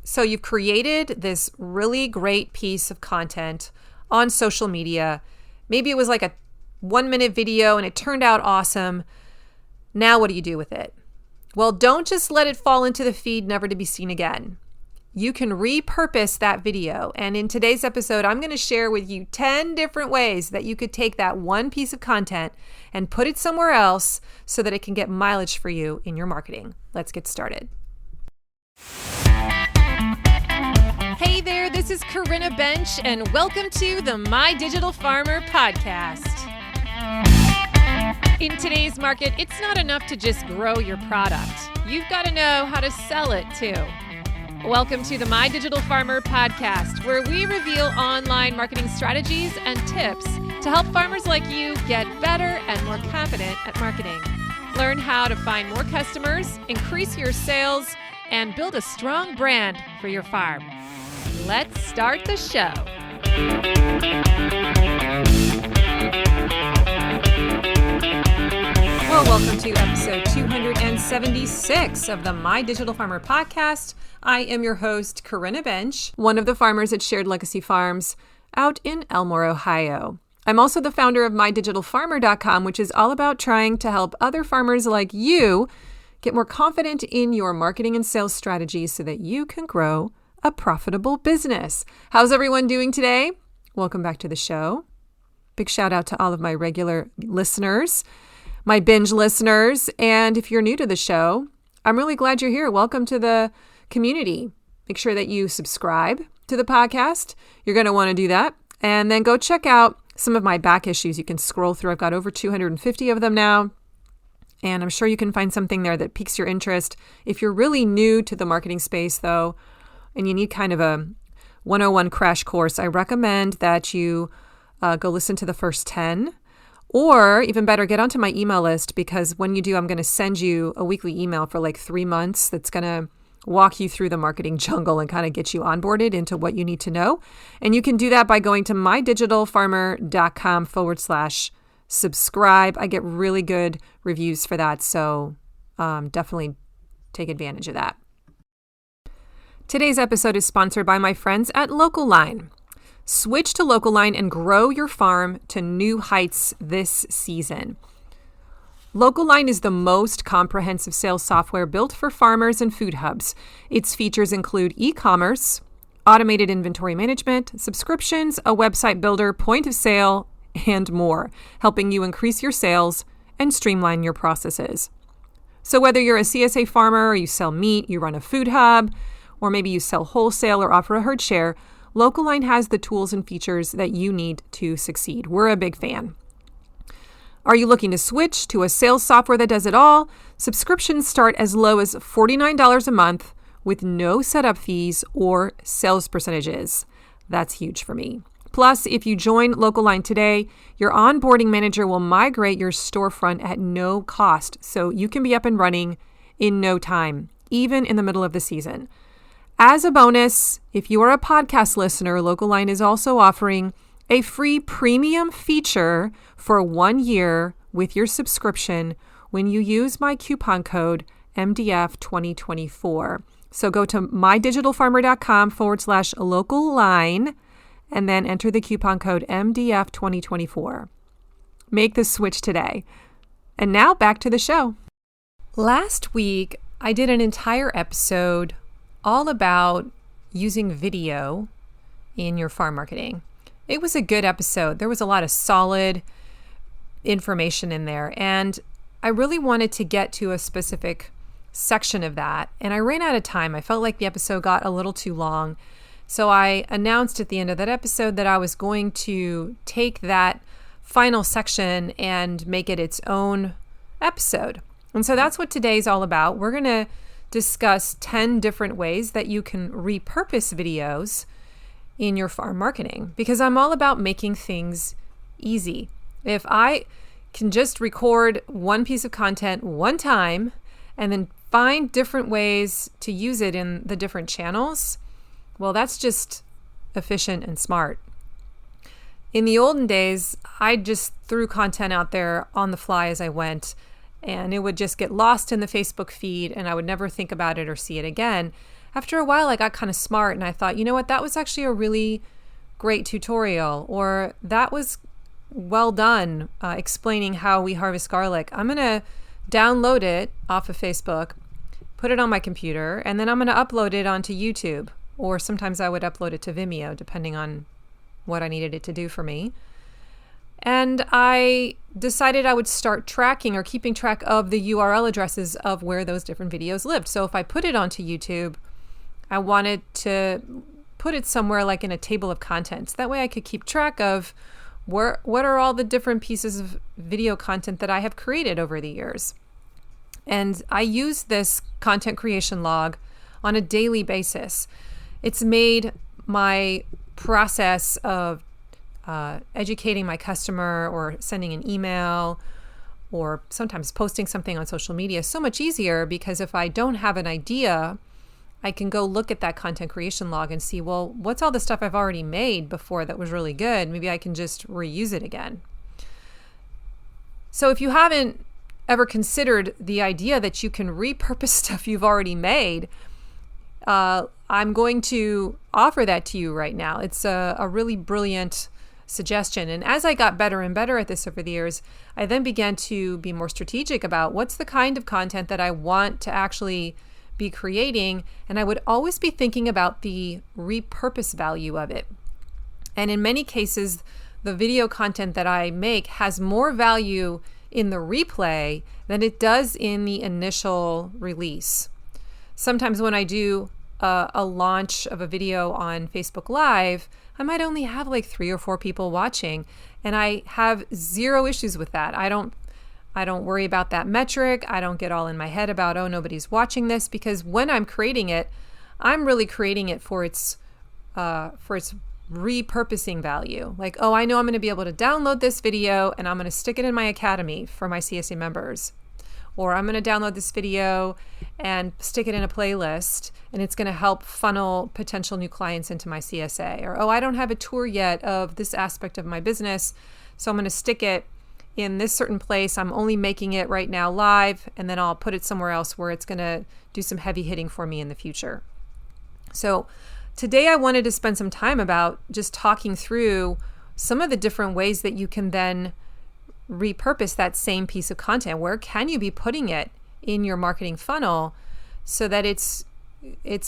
So you've created this really great piece of content on social media. Maybe it was like a 1-minute video and it turned out awesome. Now what do you do with it? Well, don't just let it fall into the feed, never to be seen again. You can repurpose that video. And in today's episode, I'm going to share with you 10 different ways that you could take that one piece of content and put it somewhere else so that it can get mileage for you in your marketing. Let's get started. Hey there, this is Corinna Bench, and welcome to the My Digital Farmer podcast. In today's market, it's not enough to just grow your product. You've got to know how to sell it too. Welcome to the My Digital Farmer podcast, where we reveal online marketing strategies and tips to help farmers like you get better and more confident at marketing. Learn how to find more customers, increase your sales, and build a strong brand for your farm. Let's start the show. Well, welcome to episode 276 of the My Digital Farmer podcast. I am your host, Corinna Bench, one of the farmers at Shared Legacy Farms out in Elmore, Ohio. I'm also the founder of MyDigitalFarmer.com, which is all about trying to help other farmers like you get more confident in your marketing and sales strategies so that you can grow a profitable business. How's everyone doing today? Welcome back to the show. Big shout out to all of my regular listeners, my binge listeners. And if you're new to the show, I'm really glad you're here. Welcome to the community. Make sure that you subscribe to the podcast. You're going to want to do that. And then go check out some of my back issues. You can scroll through. I've got over 250 of them now. And I'm sure you can find something there that piques your interest. If you're really new to the marketing space, though, and you need kind of a 101 crash course, I recommend that you go listen to the first 10. Or even better, get onto my email list, because when you do, I'm going to send you a weekly email for like 3 months that's going to walk you through the marketing jungle and kind of get you onboarded into what you need to know. And you can do that by going to mydigitalfarmer.com/subscribe. I get really good reviews for that, so definitely take advantage of that. Today's episode is sponsored by my friends at Local Line. Switch to Local Line and grow your farm to new heights this season. Local Line is the most comprehensive sales software built for farmers and food hubs. Its features include e-commerce, automated inventory management, subscriptions, a website builder, point of sale, and more, helping you increase your sales and streamline your processes. So whether you're a CSA farmer or you sell meat, you run a food hub, or maybe you sell wholesale or offer a herd share, Local Line has the tools and features that you need to succeed. We're a big fan. Are you looking to switch to a sales software that does it all? Subscriptions start as low as $49 a month with no setup fees or sales percentages. That's huge for me. Plus, if you join Local Line today, your onboarding manager will migrate your storefront at no cost, so you can be up and running in no time, even in the middle of the season. As a bonus, if you are a podcast listener, Local Line is also offering a free premium feature for 1 year with your subscription when you use my coupon code MDF2024. So go to mydigitalfarmer.com/local line and then enter the coupon code MDF2024. Make the switch today. And now back to the show. Last week, I did an entire episode all about using video in your farm marketing. It was a good episode. There was a lot of solid information in there, and I really wanted to get to a specific section of that, and I ran out of time. I felt like the episode got a little too long, so I announced at the end of that episode that I was going to take that final section and make it its own episode. And so that's what today's all about. We're going to discuss 10 different ways that you can repurpose videos in your farm marketing, because I'm all about making things easy. If I can just record one piece of content one time and then find different ways to use it in the different channels, well, that's just efficient and smart. In the olden days, I just threw content out there on the fly as I went, and it would just get lost in the Facebook feed and I would never think about it or see it again. after a while I got kind of smart and I thought, you know what, that was actually a really great tutorial, or that was well done explaining how we harvest garlic. I'm going to download it off of Facebook, put it on my computer, and then I'm going to upload it onto YouTube, or sometimes I would upload it to Vimeo depending on what I needed it to do for me. And I decided I would start tracking or keeping track of the URL addresses of where those different videos lived. So if I put it onto YouTube, I wanted to put it somewhere like in a table of contents. That way I could keep track of what are all the different pieces of video content that I have created over the years. And I use this content creation log on a daily basis. It's made my process of educating my customer or sending an email or sometimes posting something on social media so much easier, because if I don't have an idea, I can go look at that content creation log and see, well, what's all the stuff I've already made before that was really good? Maybe I can just reuse it again. So if you haven't ever considered the idea that you can repurpose stuff you've already made, I'm going to offer that to you right now. It's a really brilliant suggestion. And as I got better and better at this over the years, I then began to be more strategic about what's the kind of content that I want to actually be creating. And I would always be thinking about the repurpose value of it. And in many cases, the video content that I make has more value in the replay than it does in the initial release. Sometimes when I do a launch of a video on Facebook Live, I might only have like 3 or 4 people watching, and I have zero issues with that. I don't worry about that metric. I don't get all in my head about, oh, nobody's watching this, because when I'm creating it, I'm really creating it for its repurposing value. Like, oh, I know I'm going to be able to download this video and I'm going to stick it in my academy for my CSA members. Or I'm going to download this video and stick it in a playlist, and it's going to help funnel potential new clients into my CSA. Or, oh, I don't have a tour yet of this aspect of my business, so I'm going to stick it in this certain place. I'm only making it right now live, and then I'll put it somewhere else where it's going to do some heavy hitting for me in the future. So today I wanted to spend some time about just talking through some of the different ways that you can then repurpose that same piece of content. Where can you be putting it in your marketing funnel so that it's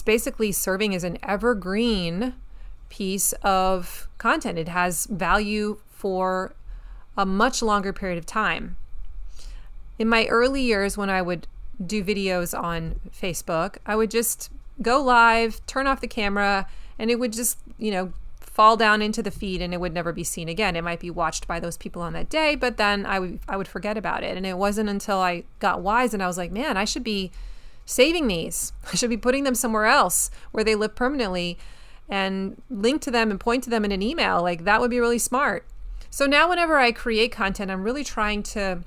basically serving as an evergreen piece of content? It has value for a much longer period of time. In my early years, when I would do videos on Facebook, I would just go live, turn off the camera, and it would just, fall down into the feed and it would never be seen again. It might be watched by those people on that day, but then I would forget about it. And it wasn't until I got wise and I was like, man, I should be saving these. I should be putting them somewhere else where they live permanently and link to them and point to them in an email. Like, that would be really smart. So now whenever I create content, I'm really trying to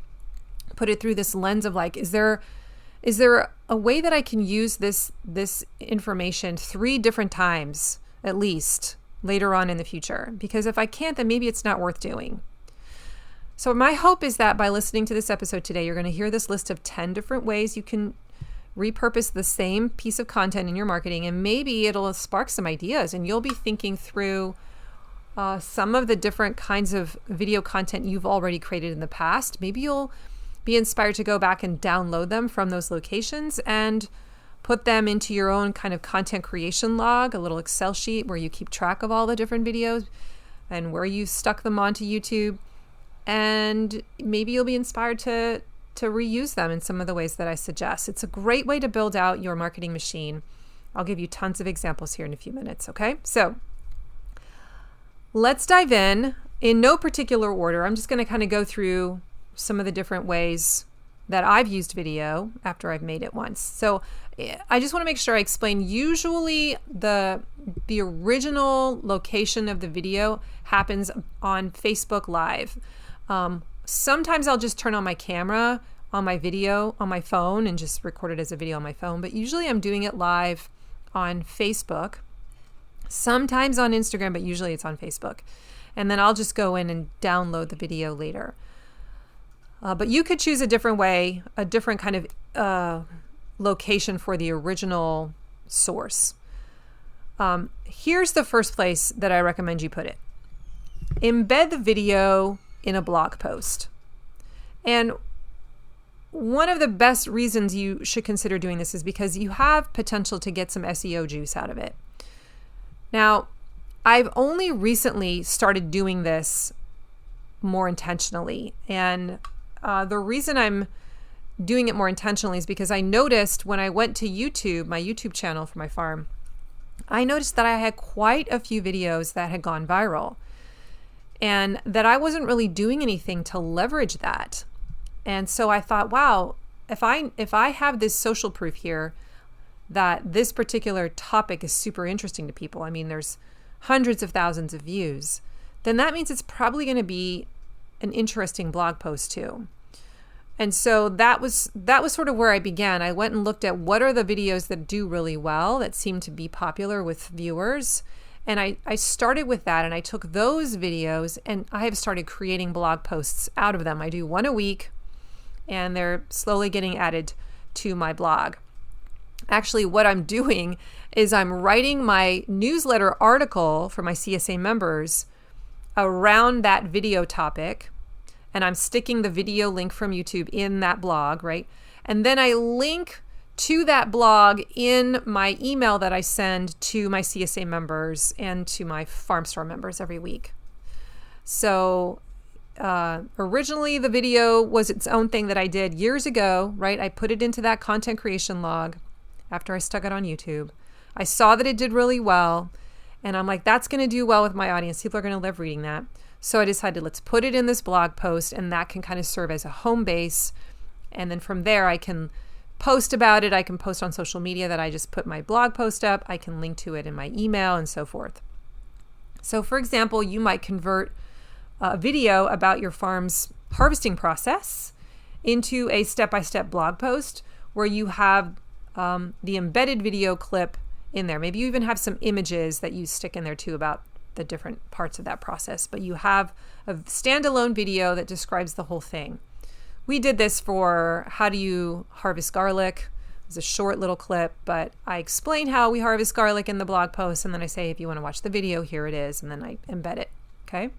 put it through this lens of like, is there a way that I can use this information 3 different times at least later on in the future? Because if I can't, then maybe it's not worth doing. So my hope is that by listening to this episode today, you're going to hear this list of 10 different ways you can repurpose the same piece of content in your marketing, and maybe it'll spark some ideas and you'll be thinking through some of the different kinds of video content you've already created in the past. Maybe you'll be inspired to go back and download them from those locations and put them into your own kind of content creation log, a little Excel sheet where you keep track of all the different videos and where you stuck them onto YouTube. And maybe you'll be inspired to reuse them in some of the ways that I suggest. It's a great way to build out your marketing machine. I'll give you tons of examples here in a few minutes, okay? So let's dive in no particular order. I'm just going to kind of go through some of the different ways that I've used video after I've made it once. So I just want to make sure I explain. Usually the original location of the video happens on Facebook Live. Sometimes I'll just turn on my camera on my video on my phone and just record it as a video on my phone. But usually I'm doing it live on Facebook, sometimes on Instagram, but usually it's on Facebook. And then I'll just go in and download the video later. But you could choose a different way, a different kind of location for the original source. Here's the first place that I recommend you put it. Embed the video in a blog post. And one of the best reasons you should consider doing this is because you have potential to get some SEO juice out of it. Now, I've only recently started doing this more intentionally. And the reason I'm doing it more intentionally is because I noticed when I went to YouTube, my YouTube channel for my farm, I noticed that I had quite a few videos that had gone viral and that I wasn't really doing anything to leverage that. And so I thought, wow, if I have this social proof here that this particular topic is super interesting to people, I mean, there's hundreds of thousands of views, then that means it's probably going to be an interesting blog post too. And so that was sort of where I began. I went and looked at what are the videos that do really well, that seem to be popular with viewers. And I started with that, and I took those videos and I have started creating blog posts out of them. I do one a week, and they're slowly getting added to my blog. Actually, what I'm doing is I'm writing my newsletter article for my CSA members around that video topic, and I'm sticking the video link from YouTube in that blog, right? And then I link to that blog in my email that I send to my CSA members and to my farm store members every week. So originally the video was its own thing that I did years ago, right? I put it into that content creation log after I stuck it on YouTube. I saw that it did really well, and I'm like, that's going to do well with my audience. People are going to love reading that. So I decided, let's put it in this blog post, and that can kind of serve as a home base. And then from there, I can post about it. I can post on social media that I just put my blog post up. I can link to it in my email and so forth. So for example, you might convert a video about your farm's harvesting process into a step-by-step blog post where you have the embedded video clip in there. Maybe you even have some images that you stick in there too about the different parts of that process, but you have a standalone video that describes the whole thing. We did this for how do you harvest garlic. It was a short little clip, but I explain how we harvest garlic in the blog post, and then I say, if you want to watch the video, here it is, and then I embed it, okay?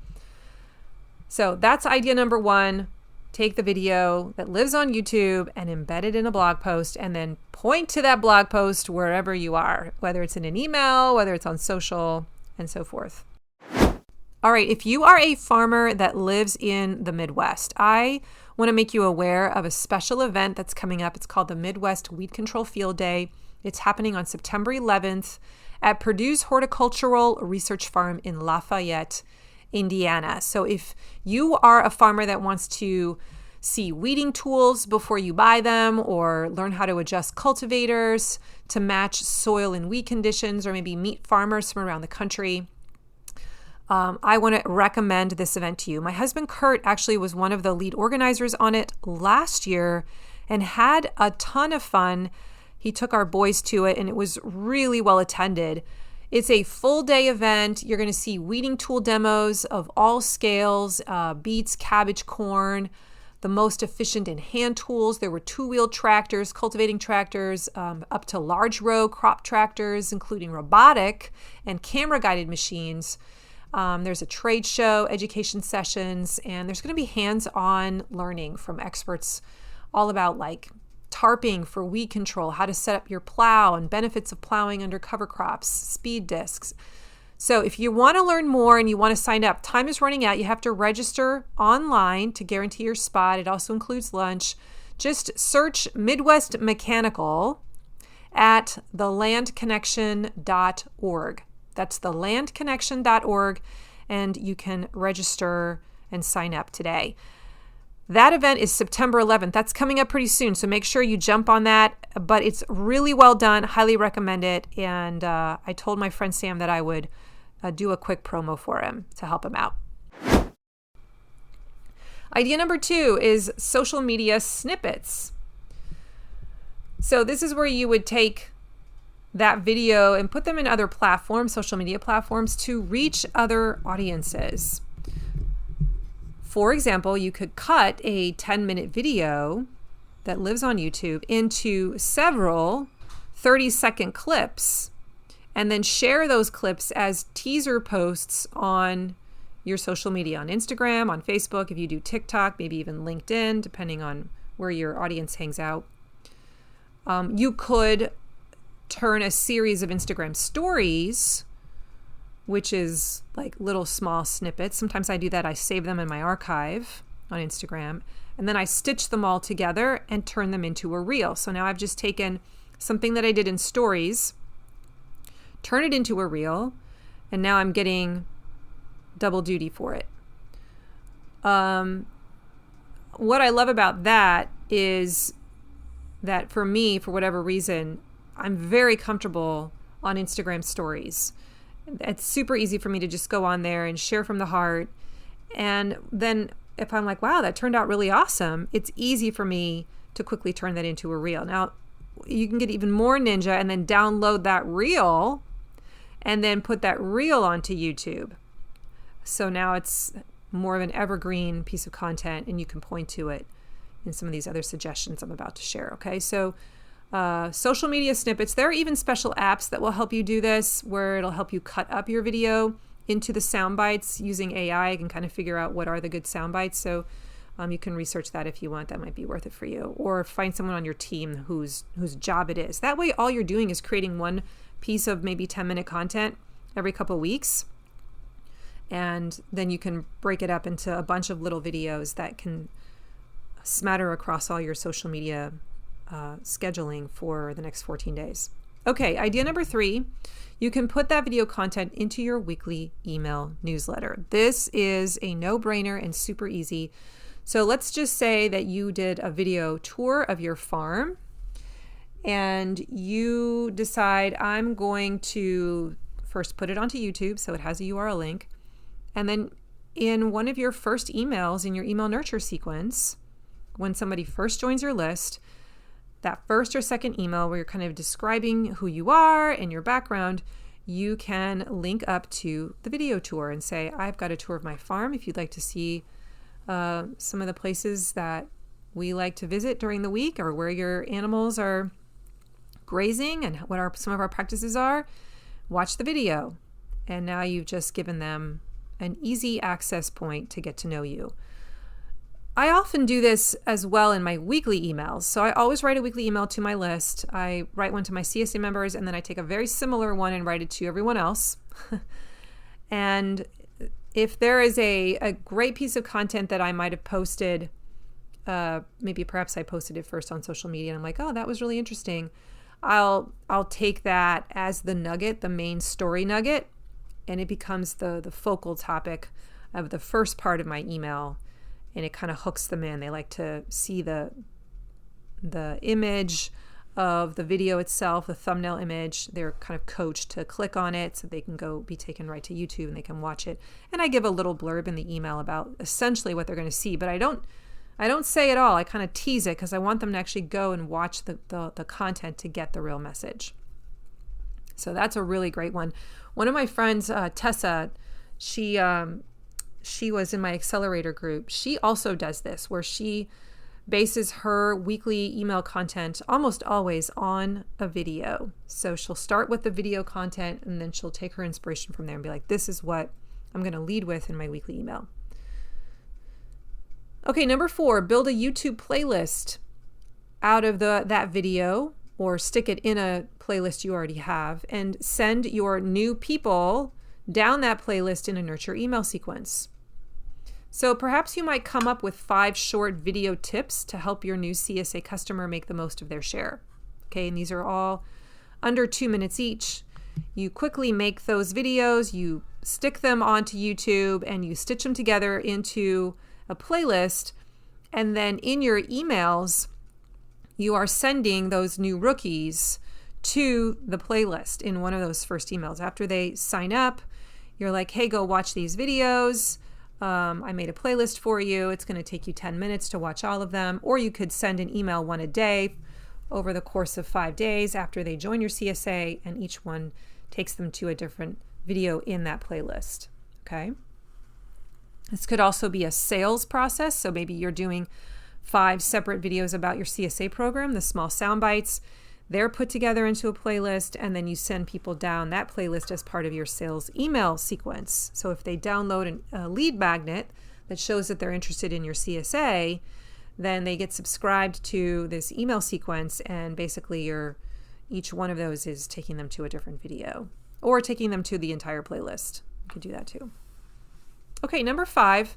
So that's idea number one. Take the video that lives on YouTube and embed it in a blog post, and then point to that blog post wherever you are, whether it's in an email, whether it's on social, and so forth. All right, if you are a farmer that lives in the Midwest, I want to make you aware of a special event that's coming up. It's called the Midwest Weed Control Field Day. It's happening on September 11th at Purdue's Horticultural Research Farm in Lafayette, Indiana. So if you are a farmer that wants to see weeding tools before you buy them, or learn how to adjust cultivators to match soil and weed conditions, or maybe meet farmers from around the country, I want to recommend this event to you. My husband, Kurt, actually was one of the lead organizers on it last year and had a ton of fun. He took our boys to it, and it was really well attended. It's a full day event. You're going to see weeding tool demos of all scales, beets, cabbage, corn, the most efficient in hand tools. There were two-wheeled tractors, cultivating tractors, up to large row crop tractors, including robotic and camera-guided machines. There's a trade show, education sessions, and there's going to be hands-on learning from experts all about like tarping for weed control, how to set up your plow, and benefits of plowing under cover crops, speed discs. So if you want to learn more and you want to sign up, time is running out. You have to register online to guarantee your spot. It also includes lunch. Just search Midwest Mechanical at thelandconnection.org. That's thelandconnection.org, and you can register and sign up today. That event is September 11th. That's coming up pretty soon, so make sure you jump on that. But it's really well done. Highly recommend it. And I told my friend Sam that I would do a quick promo for him to help him out. Idea number 2 is social media snippets. So this is where you would take that video and put them in other platforms, social media platforms, to reach other audiences. For example, you could cut a 10-minute video that lives on YouTube into several 30-second clips and then share those clips as teaser posts on your social media, on Instagram, on Facebook, if you do TikTok, maybe even LinkedIn, depending on where your audience hangs out. You could turn a series of Instagram stories, which is like little small snippets. Sometimes I do that. I save them in my archive on Instagram, and then I stitch them all together and turn them into a reel. So now I've just taken something that I did in stories, turn it into a reel, and now I'm getting double duty for it. What I love about that is that for me, for whatever reason, I'm very comfortable on Instagram stories. It's super easy for me to just go on there and share from the heart. And then if I'm like, wow, that turned out really awesome, it's easy for me to quickly turn that into a reel. Now, you can get even more ninja and then download that reel and then put that reel onto YouTube. So now it's more of an evergreen piece of content, and you can point to it in some of these other suggestions I'm about to share. Okay, so social media snippets. There are even special apps that will help you do this, where it'll help you cut up your video into the sound bites using AI. You can kind of figure out what are the good sound bites. So you can research that if you want. That might be worth it for you. Or find someone on your team whose job it is. That way, all you're doing is creating one piece of maybe 10-minute content every couple of weeks. And then you can break it up into a bunch of little videos that can smatter across all your social media scheduling for the next 14 days. Okay, idea number 3, you can put that video content into your weekly email newsletter. This is a no-brainer and super easy. So let's just say that you did a video tour of your farm and you decide, I'm going to first put it onto YouTube, so it has a URL link. And then in one of your first emails in your email nurture sequence, when somebody first joins your list, that first or second email where you're kind of describing who you are and your background, you can link up to the video tour and say, I've got a tour of my farm. If you'd like to see some of the places that we like to visit during the week, or where your animals are grazing and what some of our practices are, watch the video. And now you've just given them an easy access point to get to know you. I often do this as well in my weekly emails. So I always write a weekly email to my list. I write one to my CSA members, and then I take a very similar one and write it to everyone else. And if there is a great piece of content that I might have posted, maybe perhaps I posted it first on social media and I'm like, oh, that was really interesting. I'll take that as the nugget, the main story nugget, and it becomes the focal topic of the first part of my email, and it kind of hooks them in. They like to see the image of the video itself, the thumbnail image. They're kind of coached to click on it so they can go be taken right to YouTube and they can watch it. And I give a little blurb in the email about essentially what they're going to see, but I don't say it all. I kind of tease it because I want them to actually go and watch the content to get the real message. So that's a really great one. One of my friends, Tessa, she was in my accelerator group. She also does this, where she bases her weekly email content almost always on a video. So she'll start with the video content, and then she'll take her inspiration from there and be like, this is what I'm going to lead with in my weekly email. Okay, number 4, build a YouTube playlist out of that video, or stick it in a playlist you already have, and send your new people down that playlist in a nurture email sequence. So perhaps you might come up with 5 short video tips to help your new CSA customer make the most of their share. Okay, and these are all under 2 minutes each. You quickly make those videos, you stick them onto YouTube, and you stitch them together into a playlist. And then in your emails, you are sending those new rookies to the playlist in one of those first emails. After they sign up, you're like, hey, go watch these videos. I made a playlist for you. It's going to take you 10 minutes to watch all of them. Or you could send an email one a day over the course of 5 days after they join your CSA, and each one takes them to a different video in that playlist. Okay. This could also be a sales process. So maybe you're doing 5 separate videos about your CSA program, the small sound bites. They're put together into a playlist, and then you send people down that playlist as part of your sales email sequence. So if they download a lead magnet that shows that they're interested in your CSA, then they get subscribed to this email sequence, and basically each one of those is taking them to a different video or taking them to the entire playlist. You could do that too. Okay, number 5.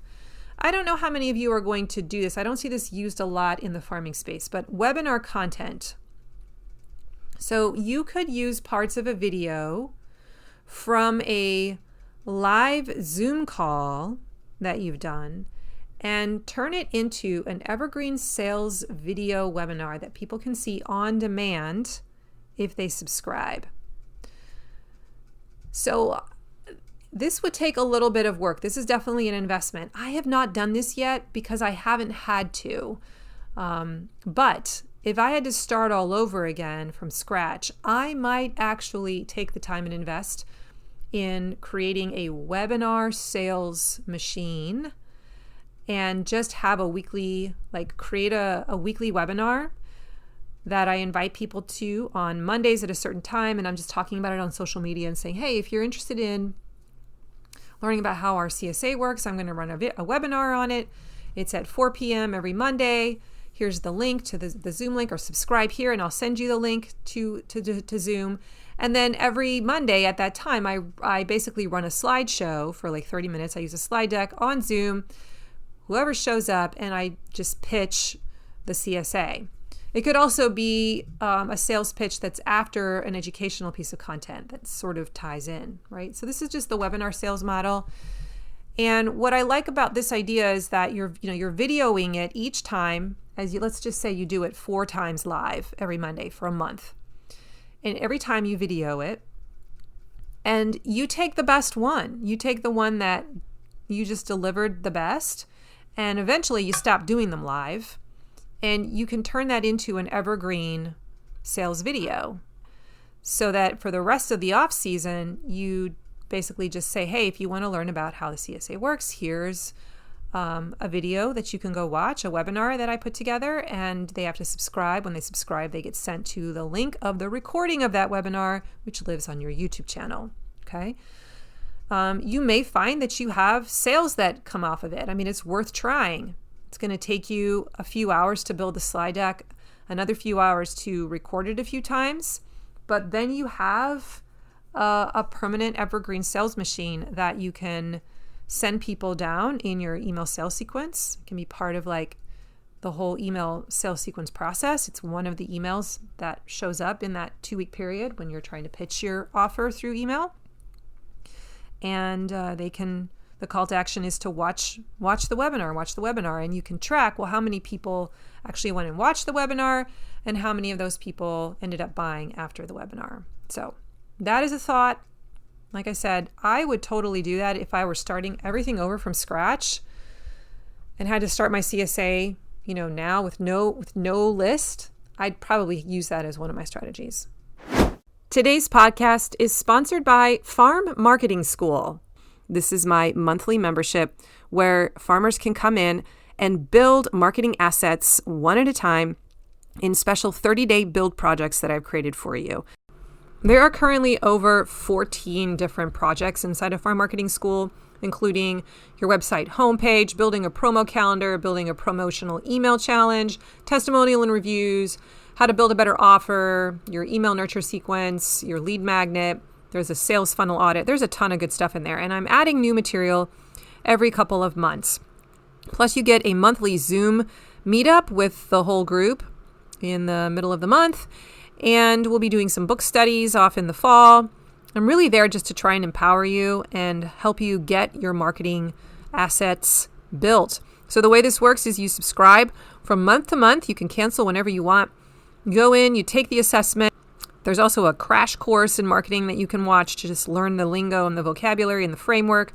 I don't know how many of you are going to do this. I don't see this used a lot in the farming space, but webinar content. So you could use parts of a video from a live Zoom call that you've done and turn it into an evergreen sales video webinar that people can see on demand if they subscribe. So this would take a little bit of work. This is definitely an investment. I have not done this yet because I haven't had to. But if I had to start all over again from scratch, I might actually take the time and invest in creating a webinar sales machine and just have a weekly, create a weekly webinar that I invite people to on Mondays at a certain time. And I'm just talking about it on social media and saying, hey, if you're interested in learning about how our CSA works, I'm going to run a webinar on it. It's at 4 p.m. every Monday. Here's the link to the Zoom link, or subscribe here and I'll send you the link to Zoom. And then every Monday at that time, I basically run a slideshow for 30 minutes. I use a slide deck on Zoom, whoever shows up, and I just pitch the CSA. It could also be a sales pitch that's after an educational piece of content that sort of ties in, right? So this is just the webinar sales model. And what I like about this idea is that you're videoing it each time. Let's just say you do it 4 times live every Monday for a month. And every time you video it, and you take the best one. You take the one that you just delivered the best, and eventually you stop doing them live, and you can turn that into an evergreen sales video so that for the rest of the off season, you basically just say, hey, if you want to learn about how the CSA works, here's a video that you can go watch, a webinar that I put together, and they have to subscribe. When they subscribe, they get sent to the link of the recording of that webinar, which lives on your YouTube channel. Okay. You may find that you have sales that come off of it. I mean, it's worth trying. It's going to take you a few hours to build the slide deck, another few hours to record it a few times, but then you have a permanent evergreen sales machine that you can send people down in your email sales sequence. It can be part of the whole email sales sequence process. It's one of the emails that shows up in that 2-week period when you're trying to pitch your offer through email. And the call to action is to watch the webinar, and you can track, well, how many people actually went and watched the webinar and how many of those people ended up buying after the webinar. So that is a thought. Like I said, I would totally do that if I were starting everything over from scratch and had to start my CSA, now with no list. I'd probably use that as one of my strategies. Today's podcast is sponsored by Farm Marketing School. This is my monthly membership where farmers can come in and build marketing assets one at a time in special 30-day build projects that I've created for you. There are currently over 14 different projects inside of Farm Marketing School, including your website homepage, building a promo calendar, building a promotional email challenge, testimonial and reviews, how to build a better offer, your email nurture sequence, your lead magnet. There's a sales funnel audit. There's a ton of good stuff in there. And I'm adding new material every couple of months. Plus, you get a monthly Zoom meetup with the whole group in the middle of the month. And we'll be doing some book studies off in the fall. I'm really there just to try and empower you and help you get your marketing assets built. So the way this works is you subscribe from month to month. You can cancel whenever you want. You go in, you take the assessment. There's also a crash course in marketing that you can watch to just learn the lingo and the vocabulary and the framework.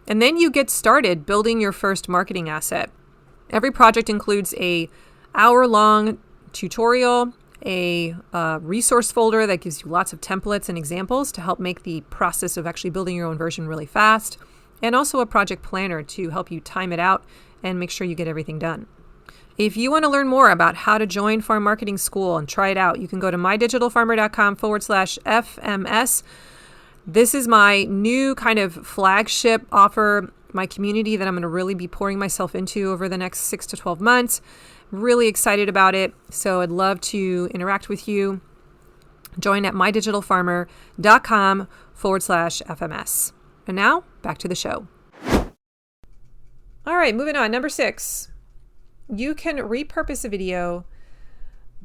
And then you get started building your first marketing asset. Every project includes a hour-long tutorial, a resource folder that gives you lots of templates and examples to help make the process of actually building your own version really fast, and also a project planner to help you time it out and make sure you get everything done. If you want to learn more about how to join Farm Marketing School and try it out, you can go to mydigitalfarmer.com/FMS. This is my new kind of flagship offer, my community that I'm going to really be pouring myself into over the next 6 to 12 months. Really excited about it. So I'd love to interact with you. Join at mydigitalfarmer.com/FMS. And now back to the show. All right, moving on. Number 6, you can repurpose a video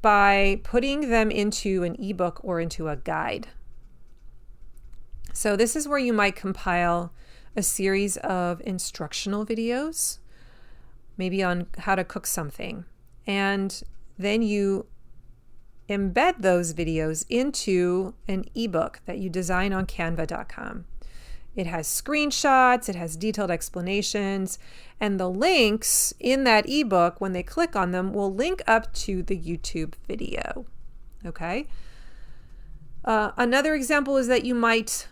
by putting them into an ebook or into a guide. So this is where you might compile a series of instructional videos, maybe on how to cook something, and then you embed those videos into an ebook that you design on canva.com. It has screenshots, it has detailed explanations, and the links in that ebook, when they click on them, will link up to the YouTube video. Okay? Another example is that you might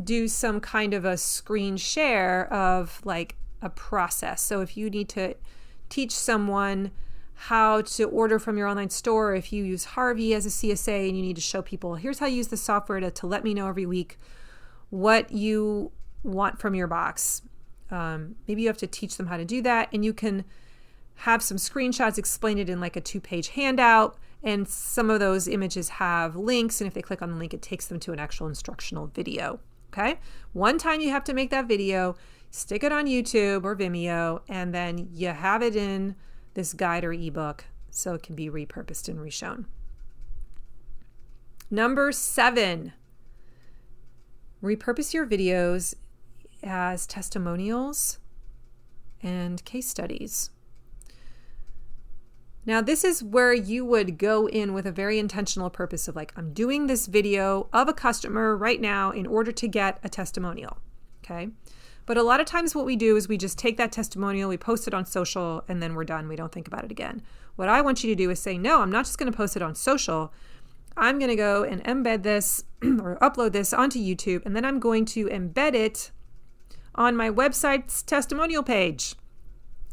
do some kind of a screen share of like a process. So if you need to teach someone how to order from your online store, if you use Harvey as a CSA and you need to show people, here's how you use the software to let me know every week what you want from your box. Maybe you have to teach them how to do that, and you can have some screenshots, explain it in like a 2-page handout, and some of those images have links, and if they click on the link, it takes them to an actual instructional video. Okay? One time you have to make that video, stick it on YouTube or Vimeo, and then you have it in this guide or ebook so it can be repurposed and reshown. Number 7, repurpose your videos as testimonials and case studies. Now, this is where you would go in with a very intentional purpose of like, I'm doing this video of a customer right now in order to get a testimonial. Okay? But a lot of times what we do is we just take that testimonial, we post it on social, and then we're done. We don't think about it again. What I want you to do is say, no, I'm not just going to post it on social. I'm going to go and embed this or upload this onto YouTube, and then I'm going to embed it on my website's testimonial page.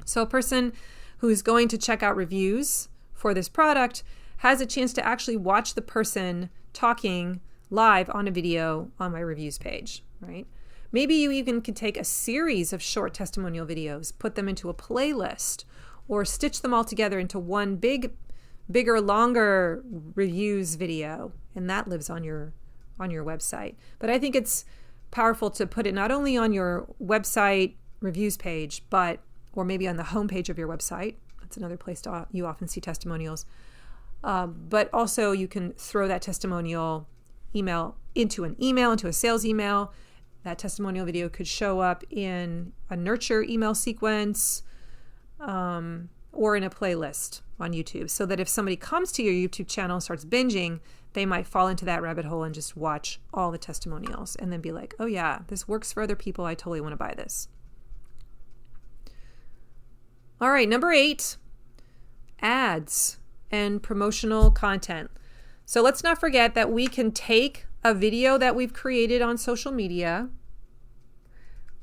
So a person who's going to check out reviews for this product has a chance to actually watch the person talking live on a video on my reviews page, right? Maybe you even can take a series of short testimonial videos, put them into a playlist, or stitch them all together into one bigger, longer reviews video, and that lives on your website. But I think it's powerful to put it not only on your website reviews page, or maybe on the homepage of your website. That's another place you often see testimonials. But also you can throw that testimonial email into a sales email. That testimonial video could show up in a nurture email sequence or in a playlist on YouTube, so that if somebody comes to your YouTube channel and starts binging, they might fall into that rabbit hole and just watch all the testimonials and then be like, oh yeah, this works for other people. I totally want to buy this. All right, number 8, ads and promotional content. So let's not forget that we can take a video that we've created on social media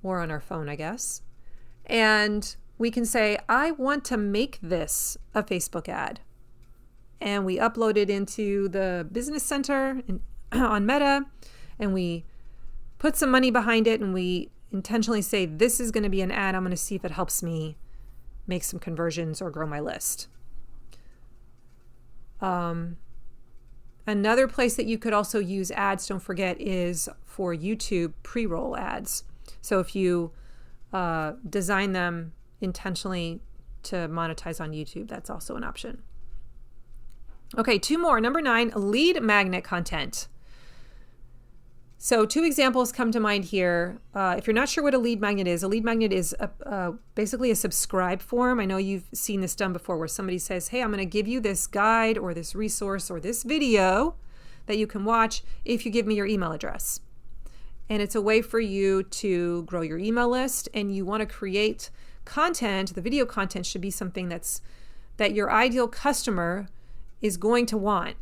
or on our phone, I guess, and we can say, I want to make this a Facebook ad. And we upload it into the Business Center on Meta, and we put some money behind it, and we intentionally say, this is going to be an ad. I'm going to see if it helps me make some conversions or grow my list. Another place that you could also use ads, don't forget, is for YouTube pre-roll ads. So if you design them intentionally to monetize on YouTube, that's also an option. Okay, 2 more. Number 9, lead magnet content. So 2 examples come to mind here. If you're not sure what a lead magnet is basically a subscribe form. I know you've seen this done before where somebody says, hey, I'm going to give you this guide or this resource or this video that you can watch if you give me your email address. And it's a way for you to grow your email list, and you want to create content. The video content should be something that your ideal customer is going to want.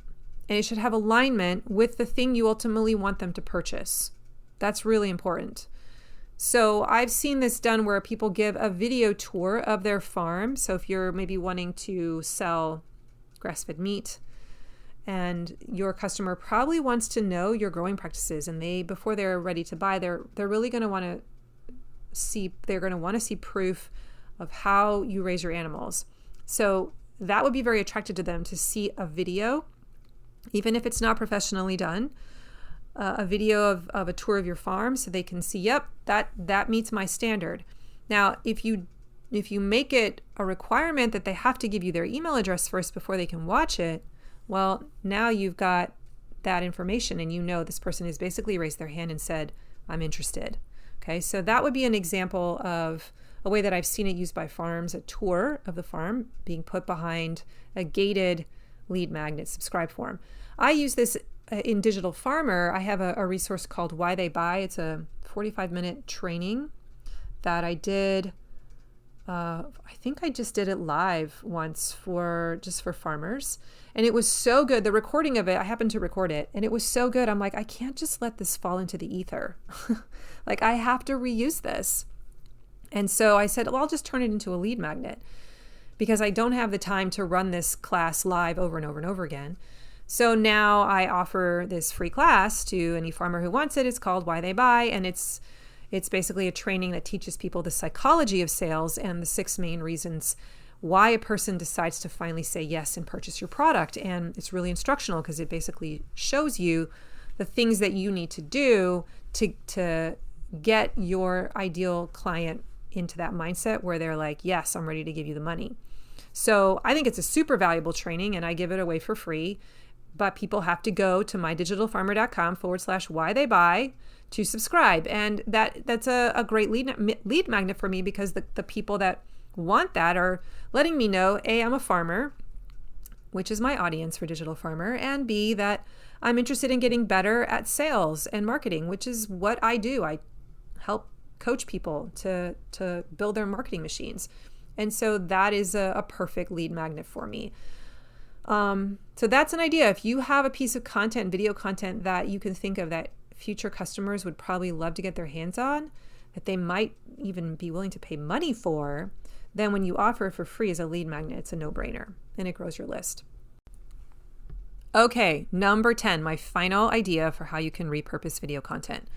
And it should have alignment with the thing you ultimately want them to purchase. That's really important. So I've seen this done where people give a video tour of their farm. So if you're maybe wanting to sell grass-fed meat, and your customer probably wants to know your growing practices, and before they're ready to buy, they're really going to want to see proof of how you raise your animals. So that would be very attractive to them, to see a video, even if it's not professionally done, a video of a tour of your farm, so they can see, yep, that meets my standard. Now, if you make it a requirement that they have to give you their email address first before they can watch it, well, now you've got that information, and you know this person has basically raised their hand and said, I'm interested. Okay, so that would be an example of a way that I've seen it used by farms, a tour of the farm being put behind a gated lead magnet subscribe form. I use this in Digital Farmer. I have a resource called Why They Buy. It's a 45-minute training that I did. I think I just did it live once for farmers. And it was so good. The recording of it, I happened to record it, and it was so good. I'm like, I can't just let this fall into the ether. Like, I have to reuse this. And so I said, well, I'll just turn it into a lead magnet, because I don't have the time to run this class live over and over and over again. So now I offer this free class to any farmer who wants it. It's called Why They Buy, and it's basically a training that teaches people the psychology of sales and the 6 main reasons why a person decides to finally say yes and purchase your product. And it's really instructional, because it basically shows you the things that you need to do to get your ideal client into that mindset where they're like, yes, I'm ready to give you the money. So I think it's a super valuable training, and I give it away for free. But people have to go to mydigitalfarmer.com/why they buy to subscribe. And that's a great lead magnet for me, because the people that want that are letting me know, A, I'm a farmer, which is my audience for Digital Farmer, and B, that I'm interested in getting better at sales and marketing, which is what I do. I help coach people to build their marketing machines. And so that is a perfect lead magnet for me. So that's an idea. If you have a piece of content, video content, that you can think of that future customers would probably love to get their hands on, that they might even be willing to pay money for, then when you offer it for free as a lead magnet, it's a no-brainer, and it grows your list. Okay, number 10, my final idea for how you can repurpose video content.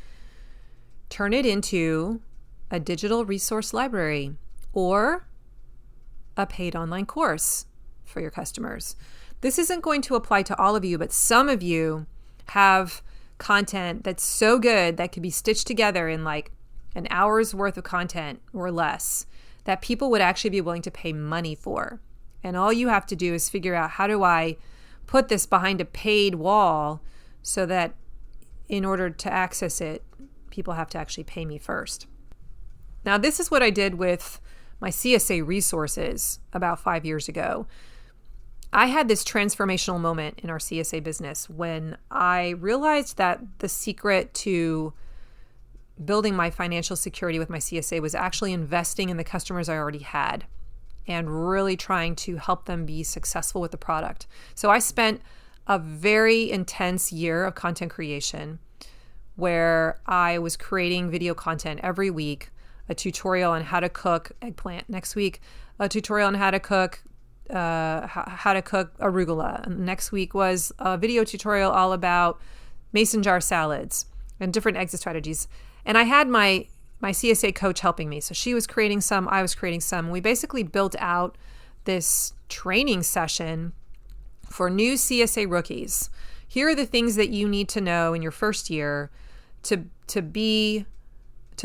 Turn it into a digital resource library or a paid online course for your customers. This isn't going to apply to all of you, but some of you have content that's so good that could be stitched together in like an hour's worth of content or less, that people would actually be willing to pay money for. And all you have to do is figure out, how do I put this behind a paid wall so that in order to access it, people have to actually pay me first. Now, this is what I did with my CSA resources about 5 years ago. I had this transformational moment in our CSA business when I realized that the secret to building my financial security with my CSA was actually investing in the customers I already had and really trying to help them be successful with the product. So I spent a very intense year of content creation where I was creating video content every week, a tutorial on how to cook eggplant. Next week, a tutorial on how to cook arugula. And next week was a video tutorial all about mason jar salads and different exit strategies. And I had my CSA coach helping me. So she was creating some, I was creating some. We basically built out this training session for new CSA rookies. Here are the things that you need to know in your first year to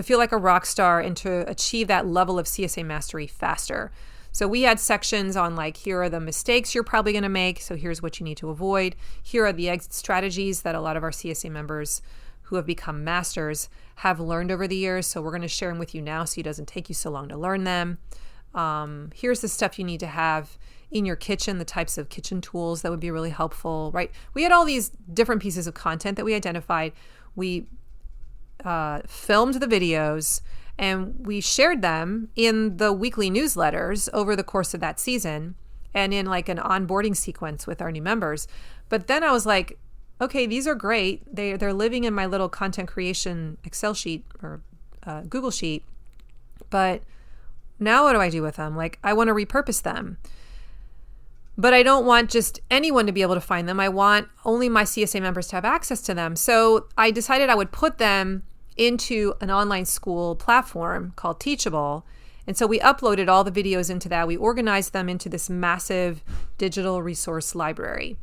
feel like a rock star and to achieve that level of CSA mastery faster. So we had sections on like, here are the mistakes you're probably going to make. So here's what you need to avoid. Here are the exit strategies that a lot of our CSA members who have become masters have learned over the years. So we're going to share them with you now so it doesn't take you so long to learn them. Here's the stuff you need to have in your kitchen, the types of kitchen tools that would be really helpful, right? We had all these different pieces of content that we identified. We filmed the videos and we shared them in the weekly newsletters over the course of that season and in like an onboarding sequence with our new members. But then I was like, okay, these are great. They're living in my little content creation Excel sheet or Google Sheet. But now what do I do with them? Like, I want to repurpose them. But I don't want just anyone to be able to find them. I want only my CSA members to have access to them. So I decided I would put them into an online school platform called Teachable. And so we uploaded all the videos into that. We organized them into this massive digital resource library.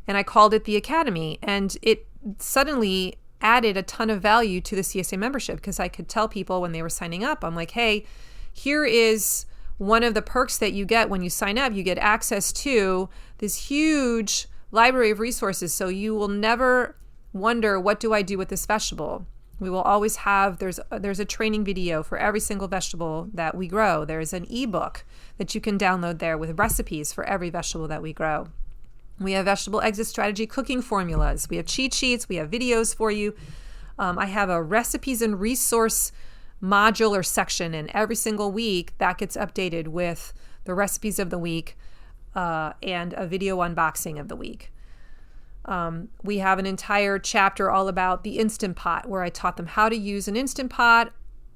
And I called it the Academy. And it suddenly added a ton of value to the CSA membership because I could tell people when they were signing up, I'm like, hey, here is one of the perks that you get when you sign up. You get access to this huge library of resources. So you will never wonder, what do I do with this vegetable? We will always have, there's a training video for every single vegetable that we grow. There's an ebook that you can download there with recipes for every vegetable that we grow. We have vegetable exit strategy cooking formulas. We have cheat sheets. We have videos for you. I have a recipes and resource module or section, and every single week that gets updated with the recipes of the week and a video unboxing of the week. We have an entire chapter all about the Instant Pot where I taught them how to use an Instant Pot.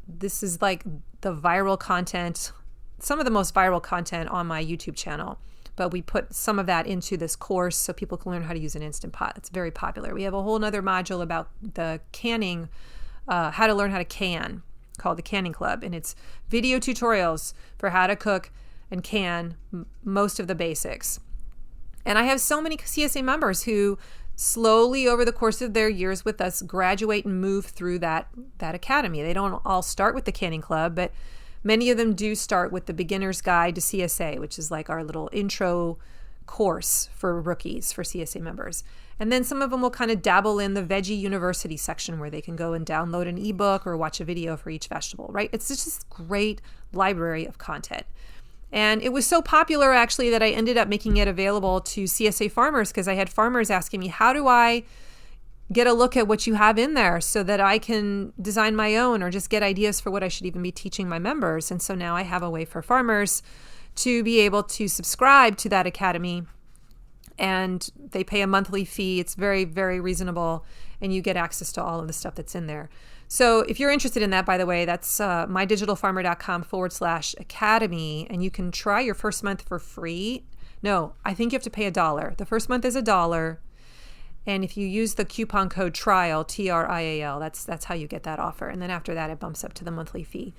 This is like the viral content, some of the most viral content on my YouTube channel. But we put some of that into this course so people can learn how to use an Instant Pot. It's very popular. We have a whole other module about the canning, how to learn how to can, called the Canning Club. And it's video tutorials for how to cook and can most of the basics. And I have so many CSA members who slowly over the course of their years with us graduate and move through that academy. They don't all start with the Canning Club, but many of them do start with the Beginner's Guide to CSA, which is like our little intro course for rookies, for CSA members. And then some of them will kind of dabble in the Veggie University section where they can go and download an ebook or watch a video for each vegetable, right? It's just this great library of content. And it was so popular actually that I ended up making it available to CSA farmers because I had farmers asking me, how do I get a look at what you have in there so that I can design my own or just get ideas for what I should even be teaching my members? And so now I have a way for farmers to be able to subscribe to that academy, and they pay a monthly fee. It's very, very reasonable, and you get access to all of the stuff that's in there. So if you're interested in that, by the way, that's mydigitalfarmer.com/academy, and you can try your first month for free. No, I think you have to pay $1. The first month is $1. And if you use the coupon code TRIAL, TRIAL, that's how you get that offer. And then after that, it bumps up to the monthly fee.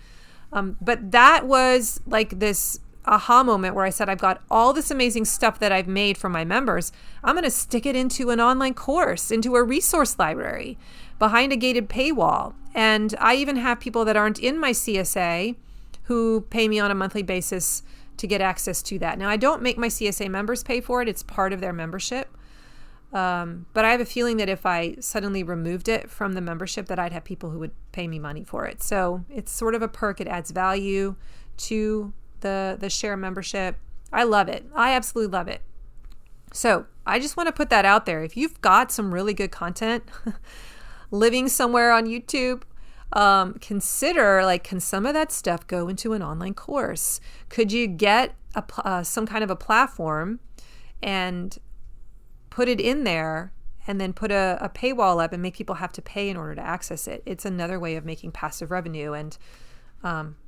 But that was like this aha moment where I said, I've got all this amazing stuff that I've made for my members. I'm going to stick it into an online course, into a resource library behind a gated paywall. And I even have people that aren't in my CSA who pay me on a monthly basis to get access to that. Now, I don't make my CSA members pay for it. It's part of their membership. But I have a feeling that if I suddenly removed it from the membership, that I'd have people who would pay me money for it. So it's sort of a perk. It adds value to the share membership. I love it. I absolutely love it. So I just want to put that out there. If you've got some really good content living somewhere on YouTube, consider, like, can some of that stuff go into an online course? Could you get some kind of a platform and put it in there and then put a paywall up and make people have to pay in order to access it? It's another way of making passive revenue and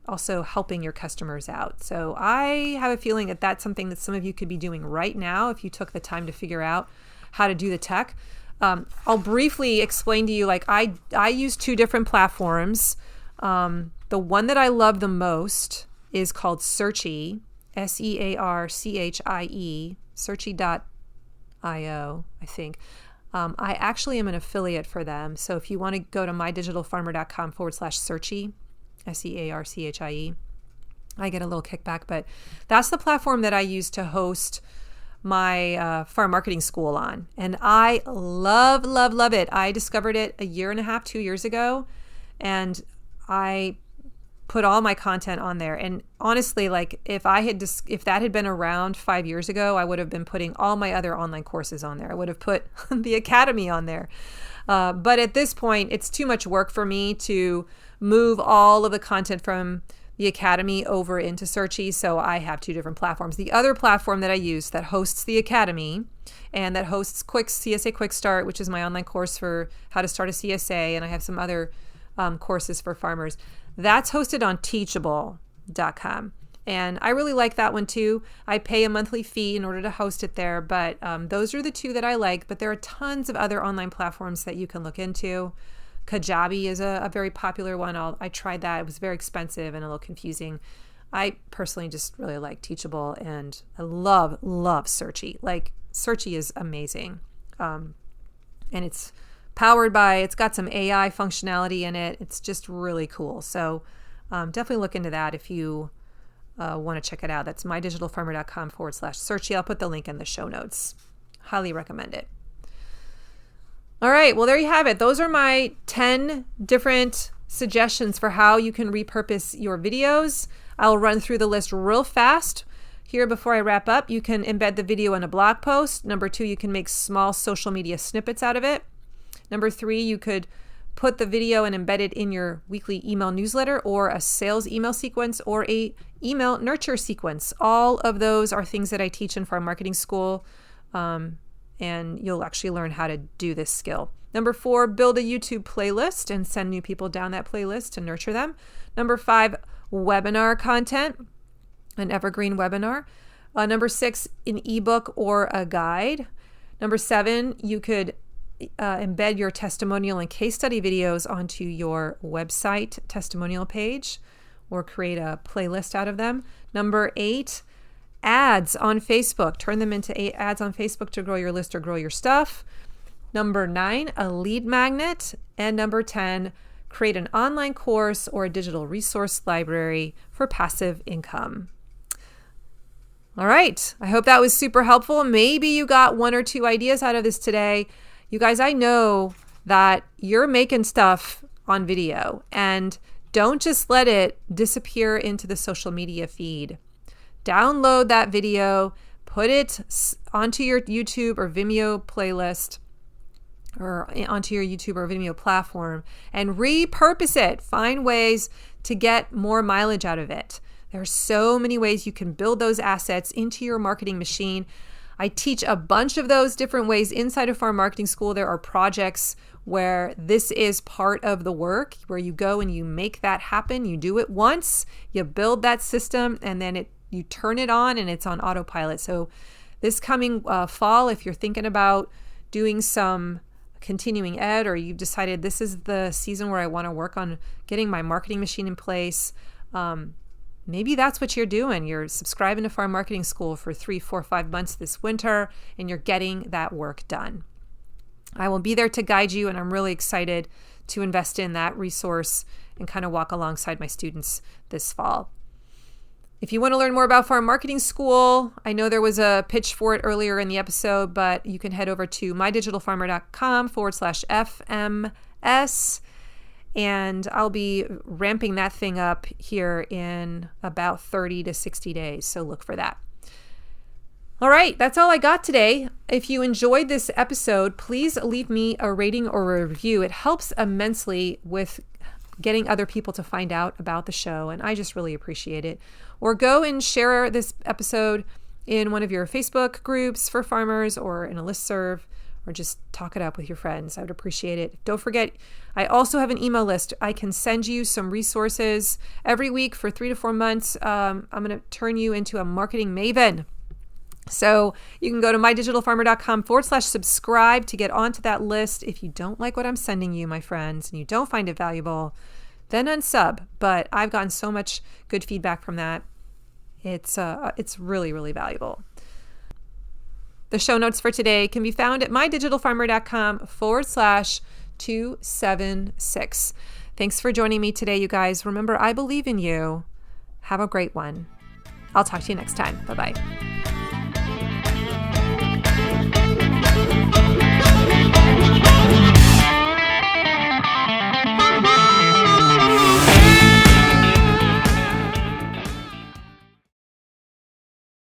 also helping your customers out. So I have a feeling that that's something that some of you could be doing right now if you took the time to figure out how to do the tech. I'll briefly explain to you, like, I use two different platforms. The one that I love the most is called Searchie, Searchie, Searchie.io, I think. I actually am an affiliate for them. So if you want to go to mydigitalfarmer.com/Searchie, Searchie, I get a little kickback, but that's the platform that I use to host my farm marketing school on. And I love, love, love it. I discovered it 1.5 2 years ago, and I put all my content on there. And honestly, like, if that had been around 5 years ago, I would have been putting all my other online courses on there. I would have put the academy on there. But at this point, it's too much work for me to move all of the content from the academy over into Searchie. So I have two different platforms. The other platform that I use that hosts the academy and that hosts CSA Quick Start, which is my online course for how to start a CSA, and I have some other courses for farmers. That's hosted on teachable.com. And I really like that one too. I pay a monthly fee in order to host it there, but those are the two that I like. But there are tons of other online platforms that you can look into. Kajabi is a very popular one. I tried that. It was very expensive and a little confusing. I personally just really like Teachable, and I love Searchy. Like, Searchy is amazing. And it's it's got some AI functionality in it. It's just really cool. So definitely look into that if you want to check it out. That's mydigitalfarmer.com/Searchy. I'll put the link in the show notes. Highly recommend it. All right. Well, there you have it. Those are my 10 different suggestions for how you can repurpose your videos. I'll run through the list real fast here before I wrap up. You can embed the video in a blog post. Number 2, you can make small social media snippets out of it. Number 3, you could put the video and embed it in your weekly email newsletter or a sales email sequence or a email nurture sequence. All of those are things that I teach in Farm Marketing School, and you'll actually learn how to do this skill. Number 4, build a YouTube playlist and send new people down that playlist to nurture them. Number 5, webinar content, an evergreen webinar. Number 6, an ebook or a guide. Number 7, you could embed your testimonial and case study videos onto your website testimonial page or create a playlist out of them. Number 8, ads on Facebook. Turn them into ads on Facebook to grow your list or grow your stuff. Number 9, a lead magnet. And number 10, create an online course or a digital resource library for passive income. All right. I hope that was super helpful. Maybe you got 1 or 2 ideas out of this today. You guys, I know that you're making stuff on video, and don't just let it disappear into the social media feed. Download that video, put it onto your YouTube or Vimeo playlist or onto your YouTube or Vimeo platform and repurpose it. Find ways to get more mileage out of it. There are so many ways you can build those assets into your marketing machine. I teach a bunch of those different ways inside of Farm Marketing School. There are projects where this is part of the work, where you go and you make that happen. You do it once, you build that system, and then you turn it on and it's on autopilot. So this coming fall, if you're thinking about doing some continuing ed, or you've decided this is the season where I want to work on getting my marketing machine in place, maybe that's what you're doing. You're subscribing to Farm Marketing School for 3, 4, 5 months this winter, and you're getting that work done. I will be there to guide you, and I'm really excited to invest in that resource and kind of walk alongside my students this fall. If you want to learn more about Farm Marketing School, I know there was a pitch for it earlier in the episode, but you can head over to mydigitalfarmer.com/FMS. And I'll be ramping that thing up here in about 30 to 60 days. So look for that. All right, that's all I got today. If you enjoyed this episode, please leave me a rating or a review. It helps immensely with getting other people to find out about the show, and I just really appreciate it. Or go and share this episode in one of your Facebook groups for farmers or in a listserv, or just talk it up with your friends. I would appreciate it. Don't forget, I also have an email list. I can send you some resources every week for 3 to 4 months. I'm going to turn you into a marketing maven. So you can go to mydigitalfarmer.com/subscribe to get onto that list. If you don't like what I'm sending you, my friends, and you don't find it valuable, then unsub. But I've gotten so much good feedback from that. It's really, really valuable. The show notes for today can be found at mydigitalfarmer.com/276. Thanks for joining me today, you guys. Remember, I believe in you. Have a great one. I'll talk to you next time. Bye-bye.